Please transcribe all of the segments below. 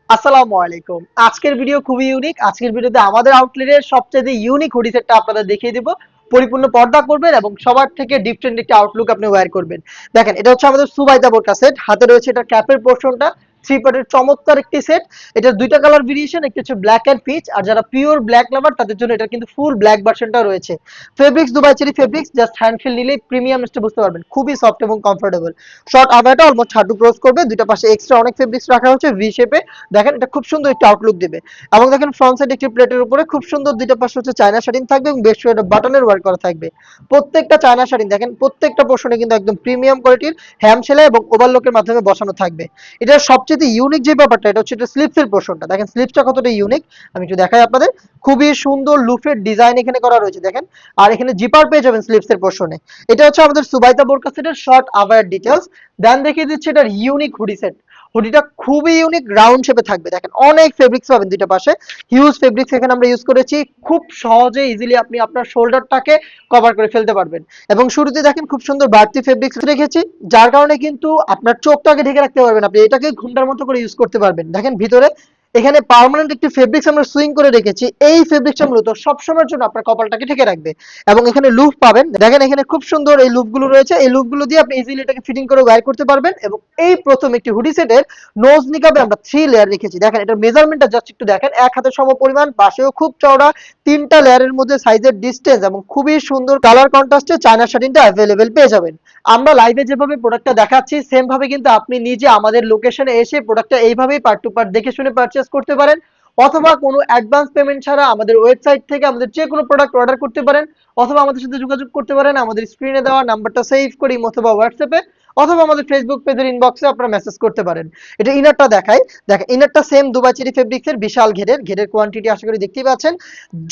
আসসালামু আলাইকুম। আজকের ভিডিও খুবই ইউনিক। আজকের ভিডিওতে আমাদের আউটলেটের সবচেয়ে ইউনিক হুডি সেটটা আপনাদের দেখিয়ে দিব। পরিপূর্ণ পর্দা করবেন এবং সবার থেকে ডিফারেন্ট একটা আউটলুক আপনি ওয়্যার করবেন। দেখেন, এটা হচ্ছে আমাদের সুবাইদা বোরকা সেট। হাতে রয়েছে এটা ক্যাপের পোর্শনটা। থ্রি পার্টের চমৎকার একটি সেট। এটার দুইটা কালার ভেরিয়েশন, একটা হচ্ছে ব্ল্যাক এন্ড পিচ, আর যারা পিওর ব্ল্যাক লাভার তাদের জন্য এটা কিন্তু ফুল ব্ল্যাক ভার্সনটা রয়েছে। Fabrics Dubai cherry fabrics, just hand feel নিলেই প্রিমিয়াম স্টে বুঝতে পারবেন। খুবই সফট এবং কমফোর্টেবল। শর্ট আবায়াটা অলমোস্ট হাঁটু ক্রস করবে। দুইটা পাশে এক্সট্রা অনেক ফেব্রিক্স রাখা হচ্ছে ভি শেপে। দেখেন, এটা খুব সুন্দর একটা আউটলুক দেবে। এবং দেখেন, ফ্রন্ট সাইড একটি প্লেটের উপরে খুব সুন্দর দুইটা পাশে হচ্ছে চায়না শাড়িং থাকবে এবং বেশ কয়েকটা বাটনের ওয়ার্ক করা থাকবে। প্রত্যেকটা চায়না শাড়িং দেখেন, প্রত্যেকটা পোর্শনে কিন্তু একদম প্রিমিয়াম কোয়ালিটির হ্যাম সেলাই এবং ওভারলকের মাধ্যমে বসানো থাকবে। এটার সবচেয়ে ইউনিক যে ব্যাপারটা, এটা হচ্ছে এটা স্লিপসের পোর্শনটা। দেখেন স্লিপসটা কতটা ইউনিক, আমি একটু দেখাই আপনাদের। খুবই সুন্দর লুফের ডিজাইন এখানে করা রয়েছে দেখেন। আর এখানে জিপার পেয়ে যাবেন স্লিপসের পোর্শনে। এটা হচ্ছে আমাদের সুবাইতা বোরকা সেটের শর্ট আভায়ার ডিটেলস। দেন দেখিয়ে দিচ্ছে এটার ইউনিক হুডি সেট। হুডিটা খুবই ইউনিক, রাউন্ড শেপে থাকবে। দেখেন অনেক ফেব্রিক্স পাবেন দুইটা পাশে। হিউজ ফেব্রিক্স এখানে আমরা ইউজ করেছি। খুব সহজে ইজিলি আপনি আপনার শোল্ডারটাকে কভার করে ফেলতে পারবেন। এবং শুরুতে দেখেন খুব সুন্দর বাড়তি ফেব্রিক্স রেখেছি, যার কারণে কিন্তু আপনার চোখটাকে ঢেকে রাখতে পারবেন। আপনি এটাকে ঘুমটার মতো করে ইউজ করতে পারবেন। দেখেন ভিতরে এখানে পার্মানেন্ট একটি ফেব্রিক্স আমরা সুইং করে রেখেছি। এই ফেব্রিক্সটা মূলত সবসময়ের জন্য আপনার কপালটাকে ঢেকে রাখবে। এবং এখানে লুপ পাবেন, দেখেন এখানে খুব সুন্দর এই লুপগুলো রয়েছে। এই লুপগুলো দিয়ে আপনি ইজিলি এটাকে ফিটিং করে ওয়্যার করতে পারবেন। এবং এই প্রথম একটি হুডি সেটের নোজ নিকাবে আমরা 3 লেয়ার রেখেছি। দেখেন এটার মেজারমেন্টটা জাস্ট একটু দেখেন, এক হাতের সম পরিমাণ, পাশেও খুব চওড়া। তিনটা লেয়ারের মধ্যে সাইজের ডিসটেন্স এবং খুবই সুন্দর কালার কন্ট্রাস্টে চায়না শাড়িটা অ্যাভেলেবেল পেয়ে যাবেন। আমরা লাইভে যেভাবে প্রোডাক্টটা দেখাচ্ছি সেম ভাবে কিন্তু আপনি নিজে আমাদের লোকেশনে এসে প্রোডাক্টটা এইভাবেই পার্ট টু পার্ট দেখে শুনে পারচেজ করতে পারেন। অথবা কোনো অ্যাডভান্স পেমেন্ট ছাড়া আমাদের ওয়েবসাইট থেকে আমাদের যে কোনো প্রোডাক্ট অর্ডার করতে পারেন। অথবা আমাদের সাথে যোগাযোগ করতে পারেন আমাদের স্ক্রিনে দেওয়া নাম্বারটা সেভ করি অথবা হোয়াটসঅ্যাপে, অথবা আমাদের ফেসবুক পেজের ইনবক্সে আপনারা মেসেজ করতে পারেন। এটা ইনারটা দেখাই। দেখেন ইনারটা সেম দুবাই চেরি ফেব্রিক্সের বিশাল ঘেরের কোয়ান্টিটি আশা করি দেখতেই পাচ্ছেন।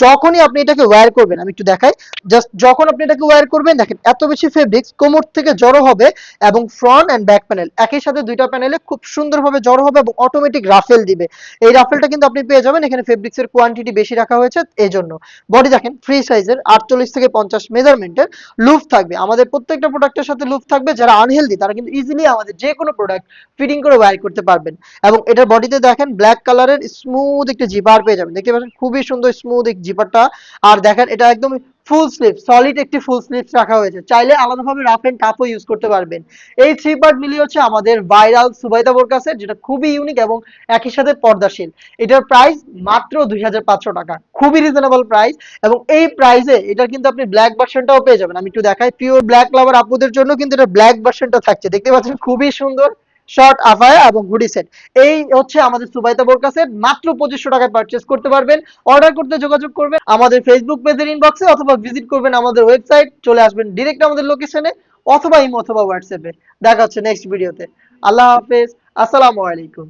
যখনই আপনি এটাকে ওয়্যার করবেন, আমি একটু দেখাই। জাস্ট যখন আপনি এটাকে ওয়্যার করবেন, দেখেন এত বেশি ফেব্রিক্স কোমর থেকে জড়ো হবে। এবং ফ্রন্ট এন্ড ব্যাক প্যানেল একই সাথে দুইটা প্যানেলে খুব সুন্দরভাবে জড়ো হবে এবং অটোমেটিক রাফেল দিবে। এই রাফেলটা কিন্তু আপনি পেয়ে যাবেন, এখানে ফেব্রিক্সের কোয়ান্টিটি বেশি রাখা হয়েছে এই জন্য। বডি দেখেন ফ্রি সাইজের 48 থেকে 50 মেজারমেন্টের লুফ থাকবে। আমাদের প্রত্যেকটা প্রোডাক্টের সাথে লুফ থাকবে। যারা আনহেলদি তারা কিন্তু ইজিলি আমাদের যে কোনো প্রোডাক্ট ফিটিং করে ওয়্যার করতে পারবেন। এবং এটার বডিতে দেখেন ব্ল্যাক কালারের স্মুথ একটা জিপার পেয়ে যাবেন। দেখতে পাচ্ছেন খুবই সুন্দর স্মুথ এই জিপারটা। আর দেখেন এটা একদম ফুল স্লিভ, সলিড একটি ফুল স্লিভস রাখা হয়েছে। চাইলে আলাদাভাবে রাফ এন্ড টাফও ইউজ করতে পারবেন। এই থ্রি পার্ট মিলিয়ে হচ্ছে আমাদের ভাইরাল সুবাইদা বোরকা সেট, যেটা খুবই ইউনিক এবং একই সাথে পর্দাশীল। এটার প্রাইস মাত্র 2500 টাকা, খুবই রিজনেবল প্রাইস। এবং এই প্রাইসে এটা কিন্তু আপনি ব্ল্যাক ভার্সনটাও পেয়ে যাবেন। আমি একটু দেখাই, পিওর ব্ল্যাক লাভার আপুদের জন্য কিন্তু এটা ব্ল্যাক ভার্সনটা থাকছে। দেখতে পাচ্ছেন খুবই সুন্দর শর্ট আফায়া এবং হুডি সেট। এই হচ্ছে আমাদের সুবাইতা বোরকা সেট, মাত্র 2500 টাকায় পারচেজ করতে পারবেন। অর্ডার করতে যোগাযোগ করবেন আমাদের ফেসবুক পেজের ইনবক্সে, অথবা ভিজিট করবেন আমাদের ওয়েবসাইট, চলে আসবেন ডিরেক্ট আমাদের লোকেশনে, অথবা ইমো অথবা হোয়াটসঅ্যাপে। দেখা হচ্ছে নেক্সট ভিডিওতে। আল্লাহ হাফেজ, আসসালামু আলাইকুম।